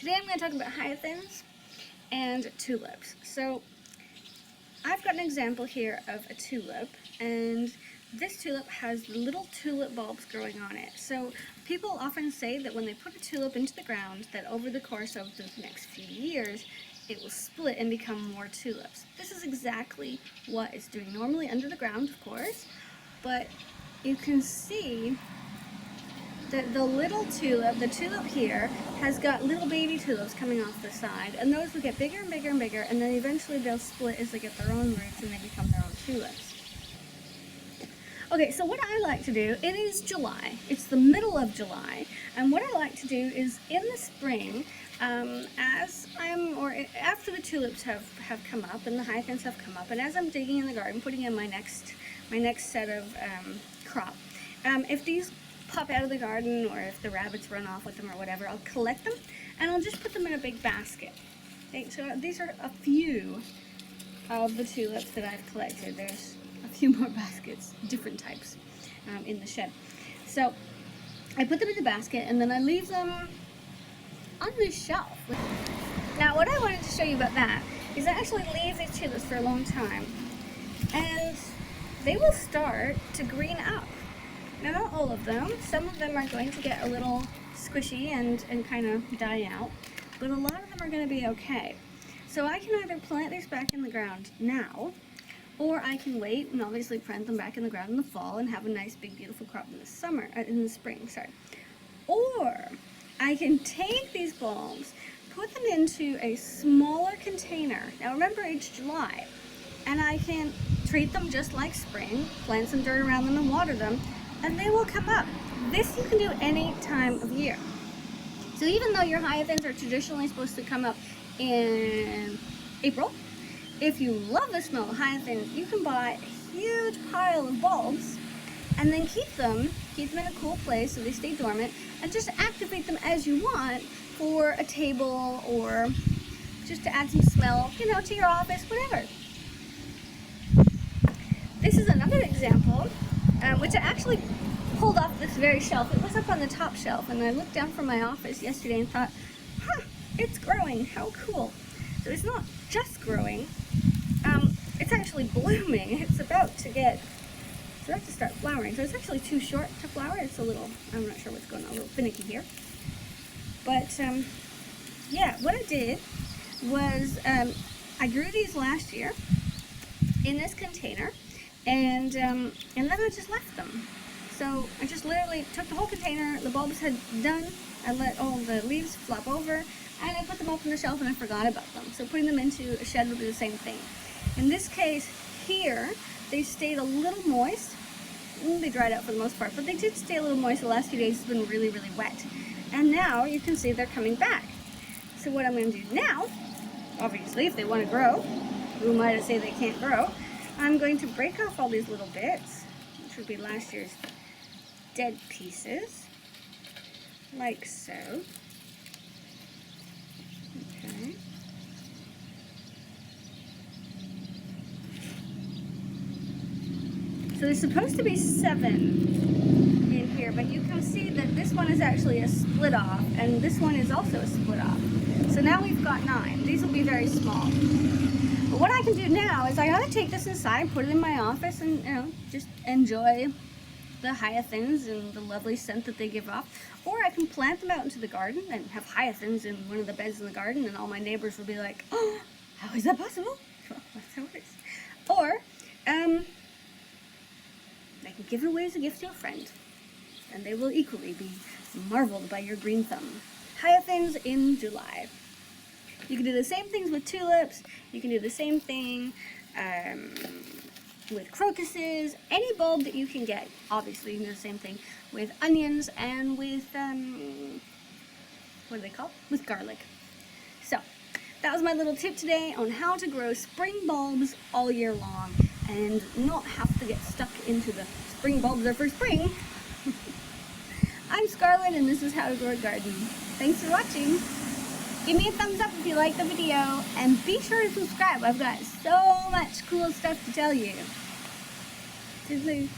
Today I'm going to talk about hyacinths and tulips. So I've got an example here of a tulip, and this tulip has little tulip bulbs growing on it. So people often say that when they put a tulip into the ground, that over the course of the next few years, it will split and become more tulips. This is exactly what it's doing. Normally under the ground, of course, but you can see that the little tulip, the tulip here, has got little baby tulips coming off the side, and those will get bigger and bigger and bigger, and then eventually they'll split as they get their own roots and they become their own tulips. Okay, so what I like to do, it is July, it's the middle of July, and what I like to do is in the spring, after the tulips have come up and the hyacinths have come up, and as I'm digging in the garden, putting in my next set of crop, if these pop out of the garden or if the rabbits run off with them or whatever, I'll collect them and I'll just put them in a big basket. Okay, so these are a few of the tulips that I've collected. There's a few more baskets, different types, in the shed. So I put them in the basket and then I leave them on this shelf. Now what I wanted to show you about that is I actually leave these tulips for a long time and they will start to green up. Now, not all of them. Some of them are going to get a little squishy and kind of die out, but a lot of them are going to be okay. So I can either plant these back in the ground now, or I can wait and obviously plant them back in the ground in the fall and have a nice big beautiful crop in the spring, sorry. Or I can take these bulbs, put them into a smaller container. Now remember, it's July, and I can treat them just like spring, plant some dirt around them and water them, and they will come up. This you can do any time of year. So even though your hyacinths are traditionally supposed to come up in April, if you love the smell of hyacinths, you can buy a huge pile of bulbs and then keep them in a cool place so they stay dormant, and just activate them as you want for a table or just to add some smell, to your office, whatever. This is another example, which I actually pulled off this very shelf. It was up on the top shelf, and I looked down from my office yesterday and thought, it's growing, how cool. So it's not just growing, it's actually blooming. It's about to start flowering. So it's actually too short to flower. It's a little, I'm not sure what's going on, a little finicky here. But yeah, what I did was I grew these last year in this container, and then I just left them. So I just literally took the whole container, the bulbs had done, I let all the leaves flop over, and I put them up on the shelf and I forgot about them. So putting them into a shed will do the same thing. In this case here, they stayed a little moist. They dried out for the most part, but they did stay a little moist. The last few days it's been really, really wet. And now you can see they're coming back. So what I'm going to do now, obviously if they want to grow, who am I to say they can't grow? I'm going to break off all these little bits, which would be last year's dead pieces, like so. Okay. So there's supposed to be 7 in here, but you can see that this one is actually a split off, and this one is also a split off. So now we've got 9. These will be very small. But what I can do now is I ought to take this inside, put it in my office, and just enjoy the hyacinths and the lovely scent that they give off. Or I can plant them out into the garden and have hyacinths in one of the beds in the garden, and all my neighbors will be like, "Oh, how is that possible?" Well, that's how it is. Or I can give it away as a gift to a friend, and they will equally be marveled by your green thumb. Hyacinths in July. You can do the same things with tulips. You can do the same thing with crocuses. Any bulb that you can get. Obviously, you can do the same thing with onions and with, what are they called? With garlic. So, that was my little tip today on how to grow spring bulbs all year long and not have to get stuck into the spring bulbs are for spring. I'm Scarlett, and this is How to Grow a Garden. Thanks for watching. Give me a thumbs up if you liked the video, and be sure to subscribe. I've got so much cool stuff to tell you. Toodaloo.